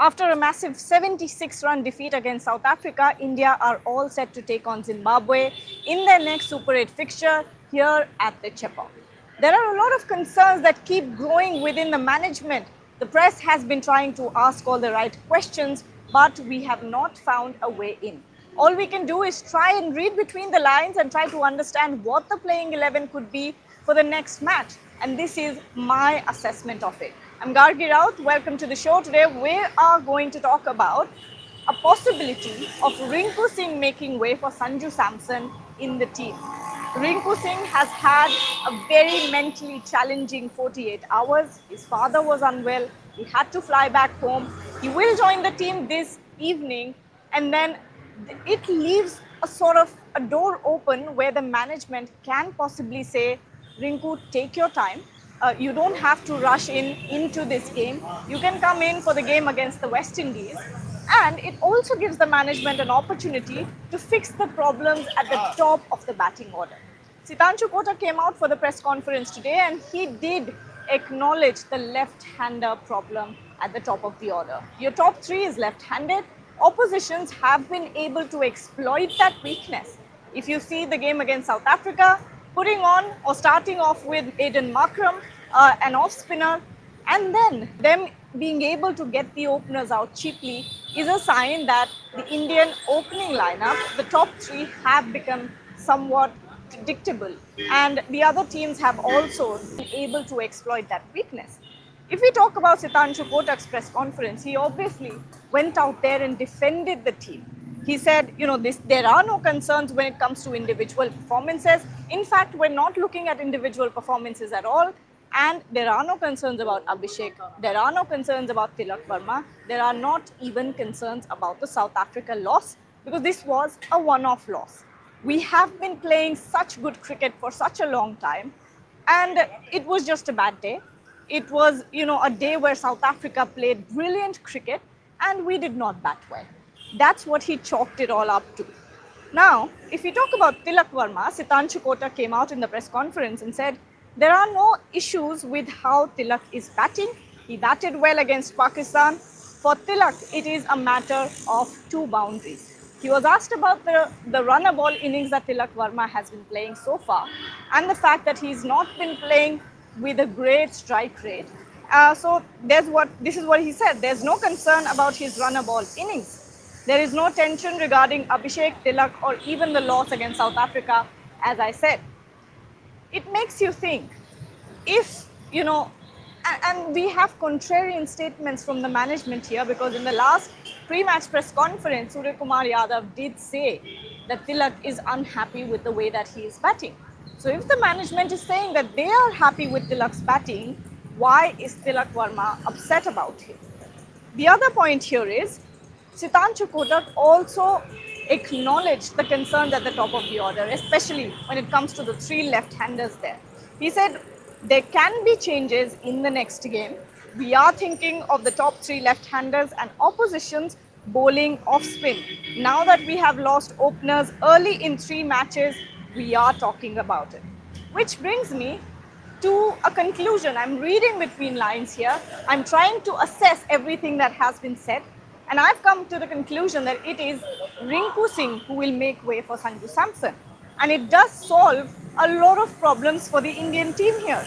After a massive 76-run defeat against South Africa, India are all set to take on Zimbabwe in their next Super 8 fixture here at the Chepauk. There are a lot of concerns that keep growing within the management. The press has been trying to ask all the right questions, but we have not found a way in. All we can do is try and read between the lines and try to understand what the playing 11 could be for the next match. And this is my assessment of it. I'm Gargi Raut. Welcome to the show. Today we are going to talk about a possibility of Rinku Singh making way for Sanju Samson in the team. Rinku Singh has had a very mentally challenging 48 hours. His father was unwell. He had to fly back home. He will join the team this evening, and then it leaves a sort of a door open where the management can possibly say, Rinku, take your time. You don't have to rush into this game. You can come in for the game against the West Indies. And it also gives the management an opportunity to fix the problems at the top of the batting order. Sitanshu Kotak came out for the press conference today and he did acknowledge the left-hander problem at the top of the order. Your top three is left-handed. Oppositions have been able to exploit that weakness. If you see the game against South Africa, putting on or starting off with Aiden Markram, an off-spinner, and then them being able to get the openers out cheaply is a sign that the Indian opening lineup, the top three, have become somewhat predictable, and the other teams have also been able to exploit that weakness. If we talk about Sitanshu Kotak's press conference, he obviously went out there and defended the team. He said, there are no concerns when it comes to individual performances. In fact, we're not looking at individual performances at all. And there are no concerns about Abhishek. There are no concerns about Tilak Verma. There are not even concerns about the South Africa loss, because this was a one-off loss. We have been playing such good cricket for such a long time, and it was just a bad day. It was, a day where South Africa played brilliant cricket and we did not bat well. That's what he chalked it all up to. Now, if we talk about Tilak Verma, Sitanshu Kotak came out in the press conference and said, there are no issues with how Tilak is batting. He batted well against Pakistan. For Tilak, it is a matter of two boundaries. He was asked about the runner ball innings that Tilak Verma has been playing so far and the fact that he's not been playing with a great strike rate. So this is what he said. There's no concern about his runner ball innings. There is no tension regarding Abhishek, Tilak, or even the loss against South Africa, as I said. It makes you think, if, and we have contrarian statements from the management here, because in the last pre-match press conference, Surya Kumar Yadav did say that Tilak is unhappy with the way that he is batting. So if the management is saying that they are happy with Tilak's batting, why is Tilak Verma upset about it? The other point here is, Sitanshu Kotak also acknowledged the concerns at the top of the order, especially when it comes to the three left-handers there. He said there can be changes in the next game. We are thinking of the top three left-handers and oppositions bowling off-spin. Now that we have lost openers early in 3 matches, we are talking about it. Which brings me to a conclusion. I'm reading between lines here. I'm trying to assess everything that has been said. And I've come to the conclusion that it is Rinku Singh who will make way for Sanju Samson. And it does solve a lot of problems for the Indian team here.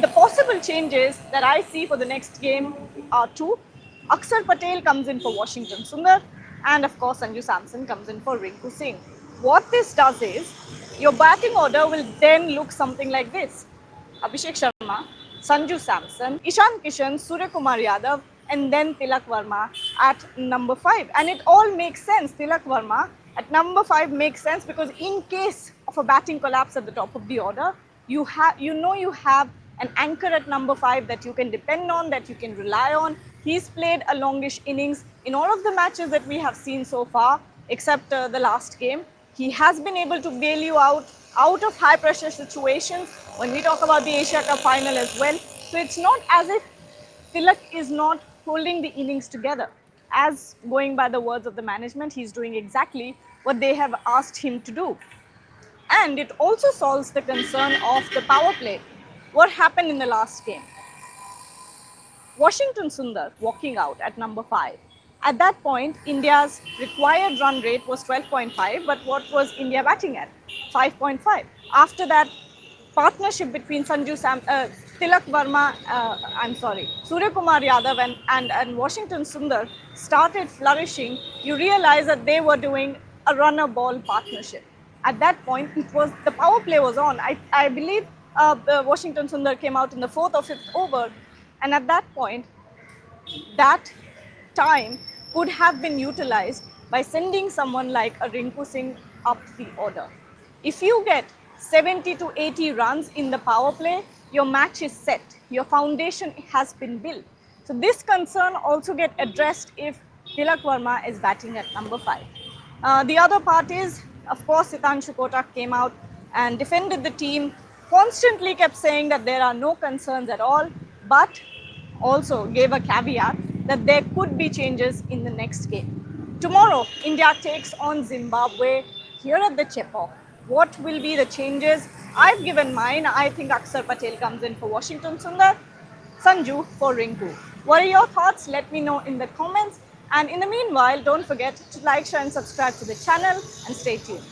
The possible changes that I see for the next game are 2. Akshar Patel comes in for Washington Sundar, and of course Sanju Samson comes in for Rinku Singh. What this does is, your batting order will then look something like this. Abhishek Sharma, Sanju Samson, Ishan Kishan, Surya Kumar Yadav, and then Tilak Verma at number 5. And it all makes sense. Tilak Verma at number 5 makes sense because in case of a batting collapse at the top of the order, you have an anchor at number 5 that you can depend on, that you can rely on. He's played a longish innings in all of the matches that we have seen so far, except the last game. He has been able to bail you out of high pressure situations when we talk about the Asia Cup final as well. So it's not as if Tilak is not holding the innings together. As going by the words of the management, he's doing exactly what they have asked him to do. And it also solves the concern of the power play. What happened in the last game? Washington Sundar walking out at number 5. At that point, India's required run rate was 12.5, but what was India batting at? 5.5. After that, partnership between Tilak Verma, Surya Kumar Yadav and Washington Sundar started flourishing, you realize that they were doing a runner ball partnership. At that point, it was the power play was on. I believe Washington Sundar came out in the 4th or 5th over, and at that point, that time could have been utilized by sending someone like a Rinku Singh up the order. If you get 70 to 80 runs in the power play, your match is set. Your foundation has been built. So this concern also get addressed if Tilak Verma is batting at number 5. The other part is, of course, Sitanshu Kotak came out and defended the team, constantly kept saying that there are no concerns at all, but also gave a caveat that there could be changes in the next game. Tomorrow, India takes on Zimbabwe here at the Chepauk. What will be the changes? I've given mine. I think Akshar Patel comes in for Washington Sundar, Sanju for Rinku. What are your thoughts? Let me know in the comments. And in the meanwhile, don't forget to like, share and subscribe to the channel and stay tuned.